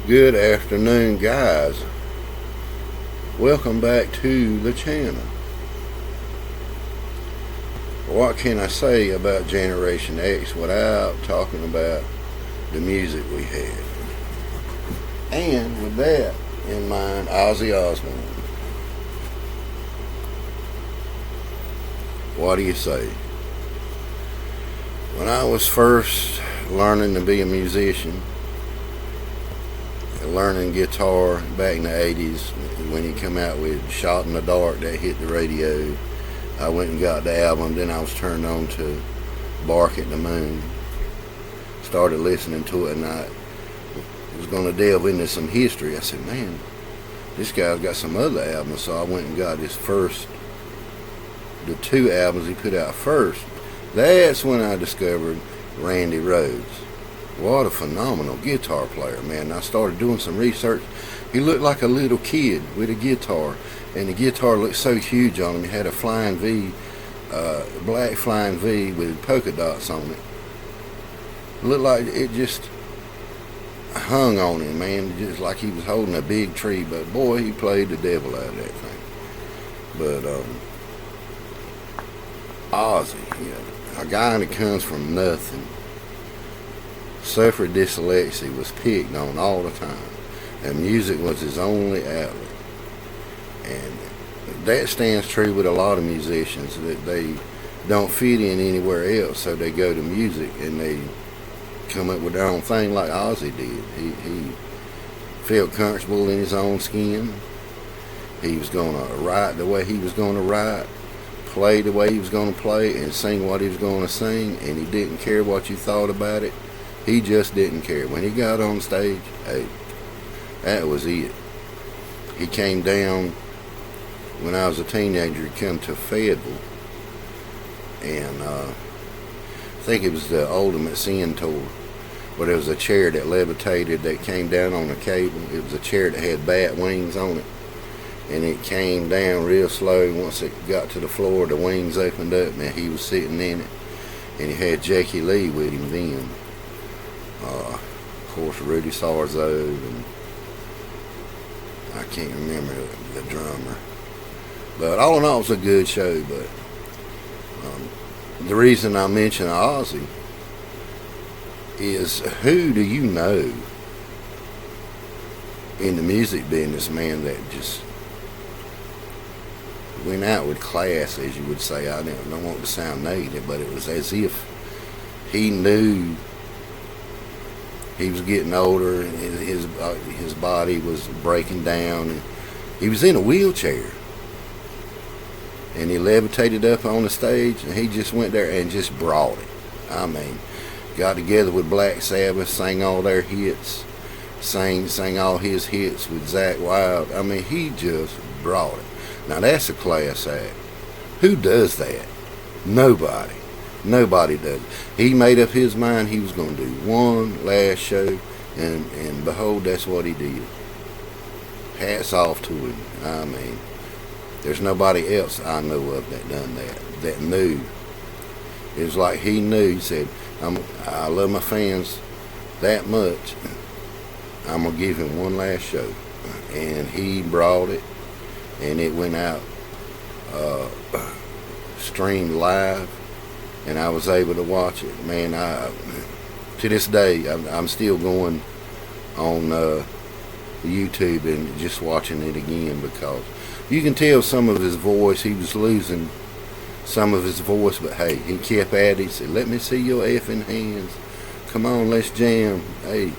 Good afternoon, guys. Welcome back to the channel. What can I say about Generation X without talking about the music we had? And with that in mind, Ozzy Osborne. What do you say? When I was first learning to be a musician, learning guitar back in the 80s, when he come out with Shot in the Dark that hit the radio, I went and got the album. Then I was turned on to Bark at the Moon, started listening to it, and I was going to delve into some history. I said, man, this guy's got some other albums. So I went and got the two albums he put out first. That's when I discovered Randy Rhoads. What a phenomenal guitar player, man. I started doing some research. He looked like a little kid with a guitar, and the guitar looked so huge on him. He had a flying V, black flying V with polka dots on it. Looked like it just hung on him, man, just like he was holding a big tree. But boy, he played the devil out of that thing. But Ozzy, a guy that comes from nothing, suffered dyslexia, was picked on all the time, and music was his only outlet. And that stands true with a lot of musicians, that they don't fit in anywhere else, so they go to music and they come up with their own thing, like Ozzy did. He felt comfortable in his own skin. He was going to write the way he was going to write, play the way he was going to play, and sing what he was going to sing, and he didn't care what you thought about it. He just didn't care. When he got on stage, hey, that was it. He came down when I was a teenager. He came to Fayetteville, and I think it was the Ultimate Sin tour, where there was a chair that levitated that came down on a cable. It was a chair that had bat wings on it, and it came down real slow. Once it got to the floor, the wings opened up, and he was sitting in it, and he had Jackie Lee with him then. Of course, Rudy Sarzo, and I can't remember the drummer. But all in all, it was a good show. But the reason I mention Ozzy is, who do you know in the music business, man, that just went out with class, as you would say? I don't want to sound negative, but it was as if he knew he was getting older, and his body was breaking down, and he was in a wheelchair, and he levitated up on the stage, and he just went there and just brought it. I mean, got together with Black Sabbath, sang all their hits, sang all his hits with Zakk Wylde. I mean, he just brought it. Now that's a class act. Who does that? Nobody. Nobody does. He made up his mind he was going to do one last show, and behold, that's what he did. Hats off to him. I mean, there's nobody else I know of that done that knew. It was like he knew. He said, I love my fans that much, I'm going to give him one last show. And he brought it, and it went out streamed live, and I was able to watch it. Man, to this day, I'm still going on YouTube and just watching it again, because you can tell some of his voice, he was losing some of his voice, but hey, he kept at it. He said, let me see your effing hands. Come on, let's jam. Hey,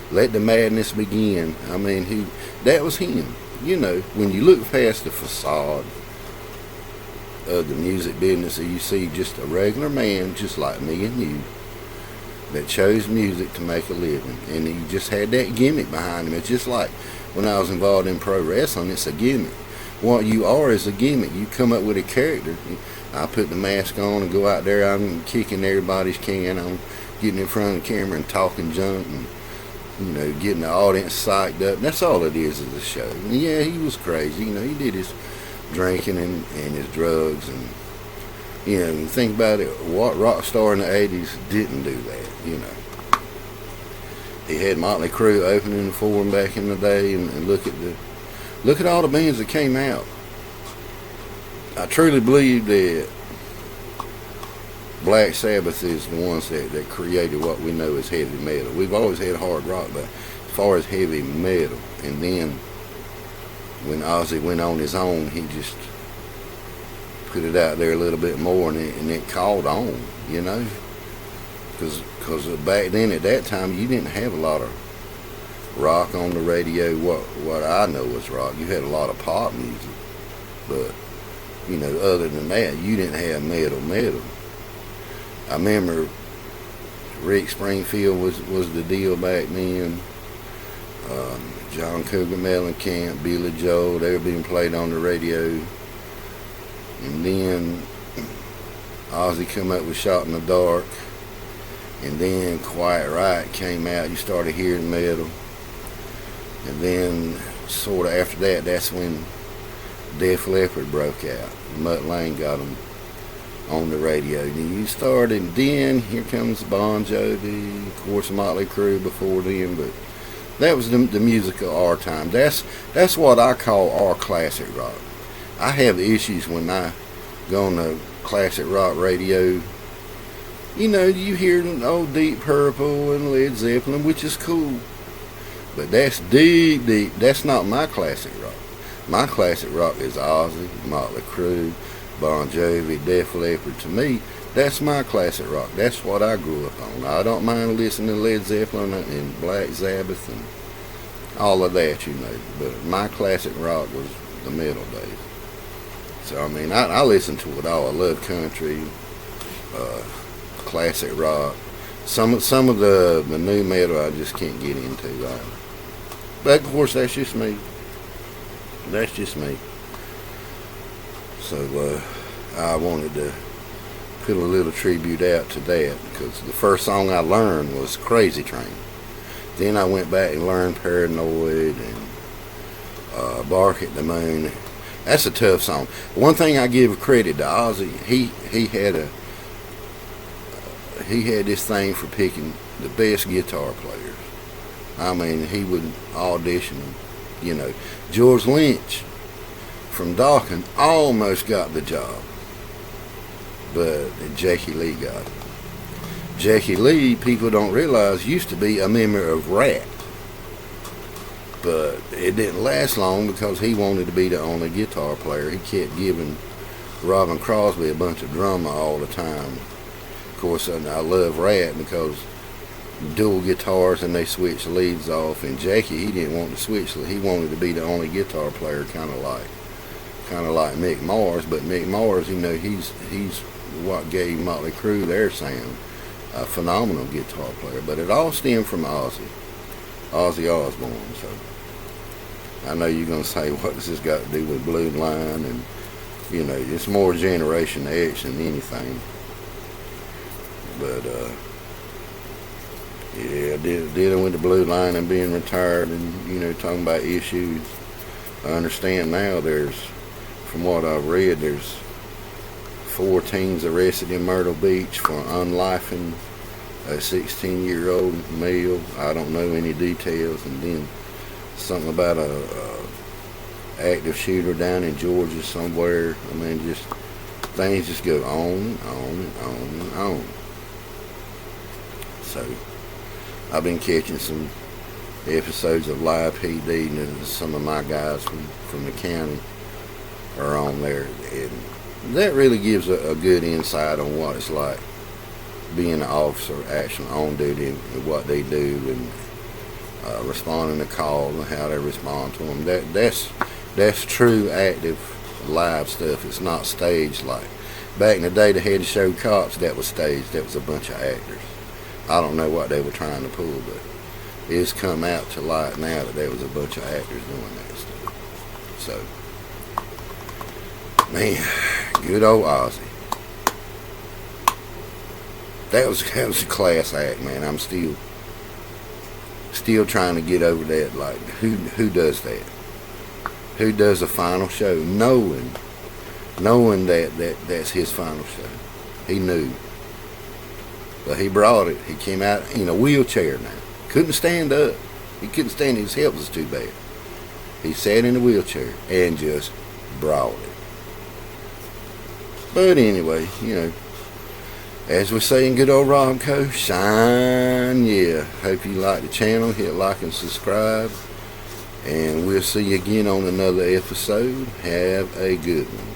let the madness begin. I mean, that was him. You know, when you look past the facade of the music business, you see just a regular man, just like me and you, that chose music to make a living, and he just had that gimmick behind him. It's just like when I was involved in pro wrestling. It's a gimmick. What you are is a gimmick. You come up with a character. I put the mask on and go out there, I'm kicking everybody's can, I'm getting in front of the camera and talking junk, and getting the audience psyched up. That's all it is a show. And yeah, he was crazy. He did his drinking and his drugs, and think about it, what rock star in the 80s didn't do that, he had Motley Crue opening for him back in the day, and look at all the bands that came out. I truly believe that Black Sabbath is the ones that created what we know as heavy metal. We've always had hard rock, but as far as heavy metal, and then when Ozzy went on his own, he just put it out there a little bit more, and it caught on, you know. Because back then, at that time, you didn't have a lot of rock on the radio. What I know was rock. You had a lot of pop music, but you know, other than that, you didn't have metal. I remember Rick Springfield was the deal back then. John Cougar Mellencamp, Billy Joel, they were being played on the radio. And then Ozzy come up with Shot in the Dark. And then Quiet Riot came out. You started hearing metal. And then sort of after that, that's when Def Leppard broke out. Mutt Lange got them on the radio. Then you started, then here comes Bon Jovi, of course Motley Crue before then, but that was the music of our time. That's what I call our classic rock. I have issues when I go on the classic rock radio. You know, you hear old Deep Purple and Led Zeppelin, which is cool, but that's deep. That's not my classic rock. My classic rock is Ozzy, Motley Crue, Bon Jovi, Def Leppard. To me, that's my classic rock. That's what I grew up on. I don't mind listening to Led Zeppelin and Black Sabbath and all of that, you know. But my classic rock was the metal days. So, I mean, I listen to it all. I love country, classic rock. Some of the new metal I just can't get into. But, of course, that's just me. That's just me. So I wanted to put a little tribute out to that, because the first song I learned was Crazy Train. Then I went back and learned Paranoid and Bark at the Moon. That's a tough song. One thing I give credit to Ozzy, he had this thing for picking the best guitar players. I mean, he would audition, you know. George Lynch from Talkin almost got the job, but Jackie Lee got it. Jackie Lee, people don't realize, used to be a member of Rat, but it didn't last long because he wanted to be the only guitar player. He kept giving Robin Crosby a bunch of drama all the time. Of course, I love Rat because dual guitars and they switch leads off, and Jackie, he didn't want to switch. He wanted to be the only guitar player, kind of like Mick Mars. But Mick Mars, you know, he's what gave Motley Crue their sound. A phenomenal guitar player, but it all stemmed from Ozzy Osborne. So I know you're gonna say, what does this got to do with Blue Line? And you know, it's more Generation X than anything. But yeah, dealing with the Blue Line and being retired, and you know, talking about issues. I understand now there's, from what I've read, there's 4 teens arrested in Myrtle Beach for unlifing a 16-year-old male. I don't know any details. And then something about a active shooter down in Georgia somewhere. I mean, just things just go on and on and on and on. So I've been catching some episodes of Live PD, and some of my guys from the county are on there, and that really gives a good insight on what it's like being an officer actually on duty, and what they do, and responding to calls and how they respond to them. That's true active live stuff. It's not staged. Like back in the day, they had to show cops, that was staged. That was a bunch of actors. I don't know what they were trying to pull, but it's come out to light now that there was a bunch of actors doing that stuff. So, man, good old Ozzy. That was a class act, man. I'm still trying to get over that. Like, who does that? Who does a final show knowing that's his final show? He knew. But he brought it. He came out in a wheelchair now. Couldn't stand up. He couldn't stand it. His health was too bad. He sat in a wheelchair and just brawled it. But anyway, as we say in good old Romco, shine, yeah. Hope you like the channel. Hit like and subscribe. And we'll see you again on another episode. Have a good one.